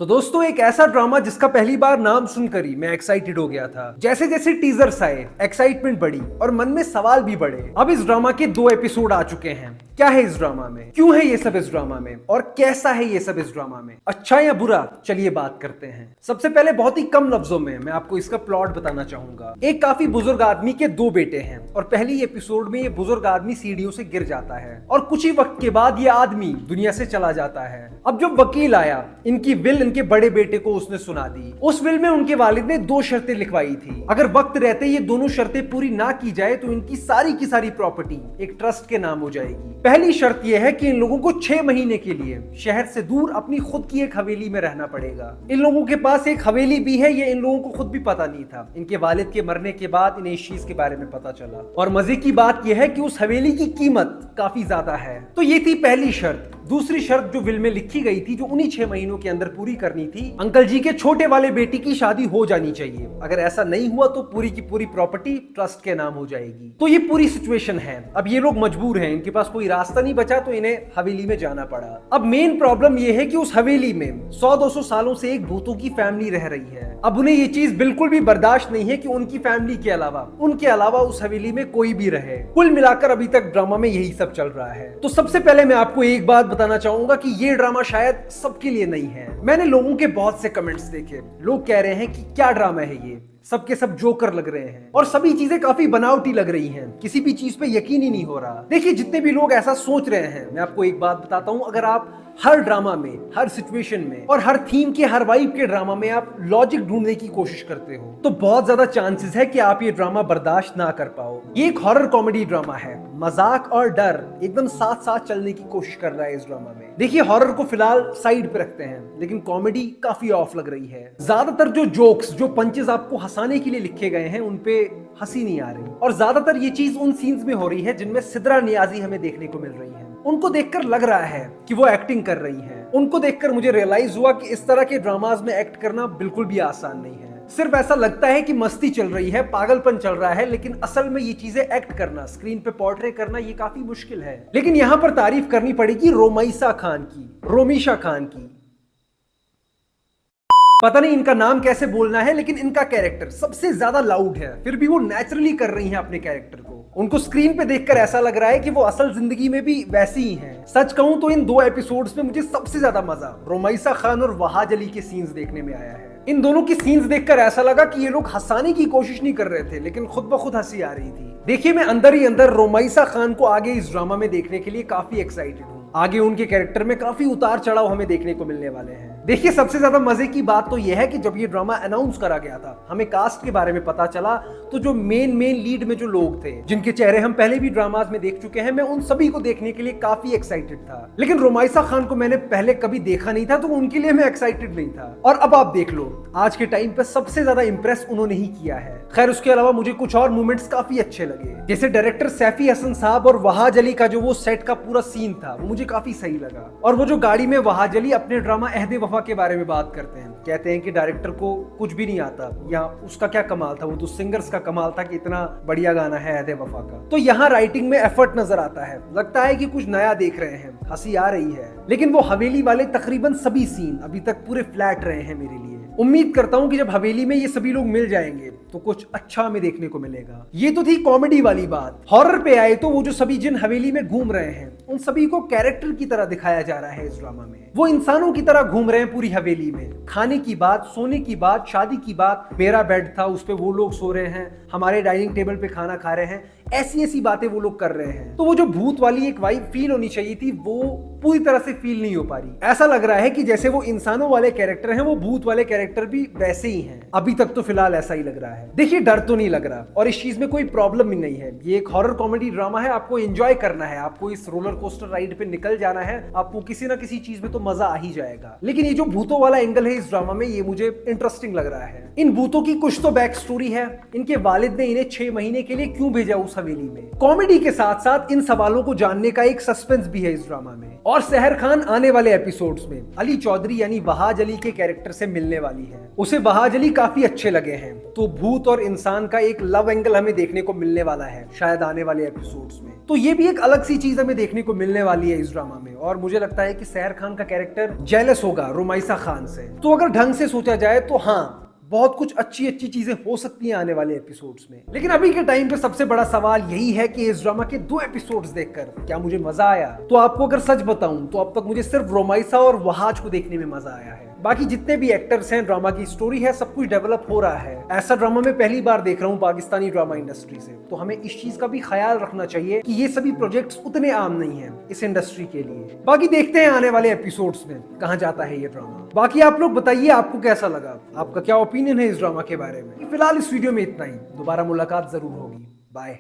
तो दोस्तों एक ऐसा ड्रामा जिसका पहली बार नाम सुनकर ही मैं एक्साइटेड हो गया था। जैसे जैसे टीजर्स आए एक्साइटमेंट बढ़ी और मन में सवाल भी बढ़े। अब इस ड्रामा के 2 एपिसोड आ चुके हैं। क्या है इस ड्रामा में, क्यों है ये सब इस ड्रामा में और कैसा है ये सब इस ड्रामा में, अच्छा या बुरा, चलिए बात करते हैं। सबसे पहले बहुत ही कम लफ्जों में मैं आपको इसका प्लॉट बताना चाहूंगा। एक काफी बुजुर्ग आदमी के 2 बेटे हैं और पहली एपिसोड में ये बुजुर्ग आदमी सीढ़ियों से गिर जाता है और कुछ ही वक्त के बाद ये आदमी दुनिया से चला जाता है। अब जब वकील आया, इनकी विल इनके बड़े बेटे को उसने सुना दी। उस विल में उनके वालिद ने 2 शर्तें लिखवाई थी। अगर वक्त रहते ये दोनों शर्तें पूरी ना की जाए तो इनकी सारी की सारी प्रॉपर्टी एक ट्रस्ट के नाम हो जाएगी। पहली शर्त यह है कि इन लोगों को 6 महीने के लिए शहर से दूर अपनी खुद की एक हवेली में रहना पड़ेगा। इन लोगों के पास एक हवेली भी है, ये इन लोगों को खुद भी पता नहीं था। इनके वालिद के मरने के बाद इन्हें इस चीज के बारे में पता चला और मजे की बात यह है कि उस हवेली की कीमत काफी ज्यादा है। तो ये थी पहली शर्त। दूसरी शर्त जो विल में लिखी गई थी, जो उन्हीं 6 महीनों के अंदर पूरी करनी थी, अंकल जी के छोटे वाले बेटी की शादी हो जानी चाहिए। अगर ऐसा नहीं हुआ तो पूरी की पूरी प्रॉपर्टी ट्रस्ट के नाम हो जाएगी। तो ये पूरी सिचुएशन है। अब ये लोग मजबूर हैं, इनके पास कोई रास्ता नहीं बचा तो इन्हें हवेली में जाना पड़ा। अब मेन प्रॉब्लम ये है कि उस हवेली में 100-200 सालों से एक भूतों की फैमिली रह रही है। अब उन्हें ये चीज बिल्कुल भी बर्दाश्त नहीं है कि उनकी फैमिली के अलावा उनके अलावा उस हवेली में कोई भी रहे। कुल मिलाकर अभी तक ड्रामा में यही सब चल रहा है। तो सबसे पहले मैं आपको एक बात बताना चाहूंगा कि ये ड्रामा शायद सबके लिए नहीं है। मैंने लोगों के बहुत से कमेंट्स देखे, लोग कह रहे हैं कि क्या ड्रामा है ये, सबके सब जोकर लग रहे हैं और सभी चीजें काफी बनावटी लग रही हैं, किसी भी चीज पे यकीन ही नहीं हो रहा। देखिए, जितने भी लोग ऐसा सोच रहे हैं, मैं आपको एक बात बताता हूं, अगर आप हर ड्रामा में, हर सिचुएशन में और हर थीम के, हर वाइब के ड्रामा में आप लॉजिक ढूंढने की कोशिश करते हो तो बहुत ज्यादा चांसेस है कि आप ये ड्रामा बर्दाश्त ना कर पाओ। ये एक हॉरर कॉमेडी ड्रामा है। मजाक और डर एकदम साथ साथ चलने की कोशिश कर रहा है इस ड्रामा में। देखिए, हॉरर को फिलहाल साइड पे रखते हैं, लेकिन कॉमेडी काफी ऑफ लग रही है। ज्यादातर जो जोक्स, जो पंचेस आपको हंसाने के लिए लिखे गए हैं, उनपे हंसी नहीं आ रही और ज्यादातर ये चीज उन सीन्स में हो रही है जिनमें सिद्रा नियाजी हमें देखने को मिल रही है। उनको देखकर लग रहा है कि वो एक्टिंग कर रही हैं। उनको देखकर मुझे रियलाइज हुआ कि इस तरह के ड्रामाज में एक्ट करना बिल्कुल भी आसान नहीं है। सिर्फ ऐसा लगता है कि मस्ती चल रही है, पागलपन चल रहा है, लेकिन असल में ये चीजें एक्ट करना, स्क्रीन पे पोर्ट्रे करना, ये काफी मुश्किल है। लेकिन यहाँ पर तारीफ करनी पड़ेगी रोमाइसा खान की, रोमिशा खान की। पता नहीं इनका नाम कैसे बोलना है, लेकिन इनका कैरेक्टर सबसे ज्यादा लाउड है, फिर भी वो नेचुरली कर रही हैं अपने कैरेक्टर को। उनको स्क्रीन पे देखकर ऐसा लग रहा है कि वो असल जिंदगी में भी वैसी ही हैं। सच कहूं तो इन 2 एपिसोड्स में मुझे सबसे ज्यादा मजा रोमाइसा खान और वहाज अली के सीन्स देखने में आया है। इन दोनों की सीन्स देखकर ऐसा लगा कि ये लोग हंसाने की कोशिश नहीं कर रहे थे, लेकिन खुद ब खुद हंसी आ रही थी। देखिए, मैं अंदर ही अंदर रोमाइसा खान को आगे इस ड्रामा में देखने के लिए काफी एक्साइटेड हूँ। आगे उनके कैरेक्टर में काफी उतार चढ़ाव हमें देखने को मिलने वाले हैं। देखिए, सबसे ज्यादा मजे की बात तो यह है कि जब ये ड्रामा अनाउंस करा गया था, हमें कास्ट के बारे में पता चला, तो जो मेन लीड में जो लोग थे, जिनके चेहरे हम पहले भी ड्रामाज में देख चुके हैं, मैं उन सभी को देखने के लिए काफी एक्साइटेड था। लेकिन रोमाइसा खान को मैंने पहले कभी देखा नहीं था, तो उनके लिए मैं एक्साइटेड नहीं था। और अब आप देख लो, आज के टाइम पे सबसे ज्यादा इंप्रेस उन्होंने ही किया है। खैर, उसके अलावा मुझे कुछ और मोमेंट्स काफी अच्छे लगे, जैसे डायरेक्टर सैफी हसन साहब और वहाज अली का जो वो सेट का पूरा सीन था, वो मुझे काफी सही लगा। और वो जो गाड़ी में वहाज अली अपने ड्रामा अहदे वफा के बारे में बात करते हैं, कहते हैं कि डायरेक्टर को कुछ भी नहीं आता, या उसका क्या कमाल था, वो तो सिंगर्स का कमाल था कि इतना बढ़िया गाना है अहदे वफा का। तो यहाँ राइटिंग में एफर्ट नजर आता है, लगता है कि कुछ नया देख रहे हैं, हंसी आ रही है। लेकिन वो हवेली वाले तकरीबन सभी सीन अभी तक पूरे फ्लैट रहे हैं मेरे लिए। उम्मीद करता हूं कि जब हवेली में ये सभी लोग मिल जाएंगे तो कुछ अच्छा हमें देखने को मिलेगा। ये तो थी कॉमेडी वाली बात। हॉरर पे आए तो वो जो सभी जिन हवेली में घूम रहे हैं, उन सभी को कैरेक्टर की तरह दिखाया जा रहा है इस ड्रामा में। वो इंसानों की तरह घूम रहे हैं पूरी हवेली में। खाने की बात, सोने की बात, शादी की बात, मेरा बेड था उस पे वो लोग सो रहे हैं, हमारे डाइनिंग टेबल पे खाना खा रहे हैं, ऐसी ऐसी बातें वो लोग कर रहे हैं। तो वो जो भूत वाली एक वाइब फील होनी चाहिए थी, वो पूरी तरह से फील नहीं हो पा रही। ऐसा लग रहा है कि जैसे वो इंसानों वाले कैरेक्टर हैं, वो भूत वाले कैरेक्टर भी वैसे ही हैं। अभी तक तो फिलहाल ऐसा ही लग रहा है। देखिए, डर तो नहीं लग रहा और इस चीज में कोई प्रॉब्लम भी नहीं है। ये एक हॉरर कॉमेडी ड्रामा है, आपको एंजॉय करना है, आपको इस रोलर कोस्टर राइड पे निकल जाना है, आपको किसी ना किसी चीज में तो मजा आ ही जाएगा। लेकिन ये जो भूतों वाला एंगल है इस ड्रामा में, ये मुझे इंटरेस्टिंग लग रहा है। इन भूतों की कुछ तो बैक स्टोरी है, इनके वालिद ने इन्हें 6 महीने के लिए क्यों भेजा उस हवेली में। कॉमेडी के साथ साथ इन सवालों को जानने का एक सस्पेंस भी है इस ड्रामा में। और सहर खान आने वाले एपिसोड्स में अली चौधरी यानी वहाज अली के कैरेक्टर से मिलने वाली है। उसे वहाज अली काफी अच्छे लगे हैं, तो भूत और इंसान का एक लव एंगल हमें देखने को मिलने वाला है शायद आने वाले एपिसोड्स में। तो ये भी एक अलग सी चीज हमें देखने को मिलने वाली है इस ड्रामा में। और मुझे लगता है कि सहर खान का कैरेक्टर जेलस होगा रुमाइसा खान से। तो अगर ढंग से सोचा जाए तो हाँ, बहुत कुछ अच्छी अच्छी चीजें हो सकती हैं आने वाले एपिसोड्स में। लेकिन अभी के टाइम पे सबसे बड़ा सवाल यही है कि इस ड्रामा के 2 एपिसोड्स देखकर क्या मुझे मजा आया। तो आपको अगर सच बताऊं तो अब तक मुझे सिर्फ रोमाइसा और वहाज को देखने में मजा आया है। बाकी जितने भी एक्टर्स हैं, ड्रामा की स्टोरी है, सब कुछ डेवलप हो रहा है। ऐसा ड्रामा मैं पहली बार देख रहा हूँ पाकिस्तानी ड्रामा इंडस्ट्री से। तो हमें इस चीज का भी ख्याल रखना चाहिए कि ये सभी प्रोजेक्ट्स उतने आम नहीं हैं इस इंडस्ट्री के लिए। बाकी देखते हैं आने वाले एपिसोड्स में कहाँ जाता है ये ड्रामा। बाकी आप लोग बताइए आपको कैसा लगा, आपका क्या ओपिनियन है इस ड्रामा के बारे में। फिलहाल इस वीडियो में इतना ही, दोबारा मुलाकात जरूर होगी। बाय।